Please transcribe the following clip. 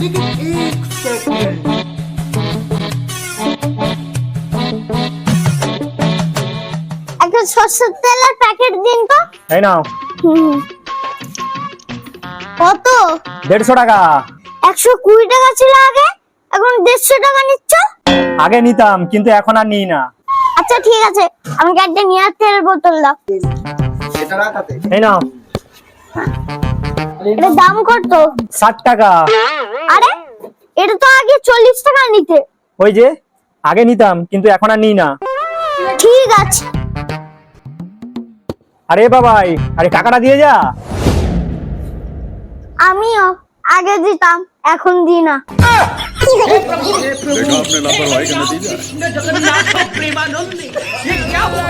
लेकिन एक सेकंड। একটা সরষের তেলের প্যাকেট দিন তো। এই নাও। কত? 150 টাকা। 120 টাকা ছিল আগে, এখন 150 টাকা নিচ্ছ? আগে নিতাম কিন্তু এখন আর নিই না। আচ্ছা ঠিক আছে, আমাকে একটা নিয়ার তেলের বোতল দাও। এটা রাখাতে। এই নাও। এটার দাম কত? 60 টাকা। আরে এটা তো আগে 40 টাকা নিতে। ওই যে আগে নিতাম কিন্তু এখন আর নিই না। ঠিক আছে। আরে বাবাই, আরে টাকাটা দিয়ে যা। আমিও আগে দিতাম, এখন দিই না। देखा आपने लापरवाही का नतीजा है। जगन्नाथ प्रेमानंद ये क्या हुआ?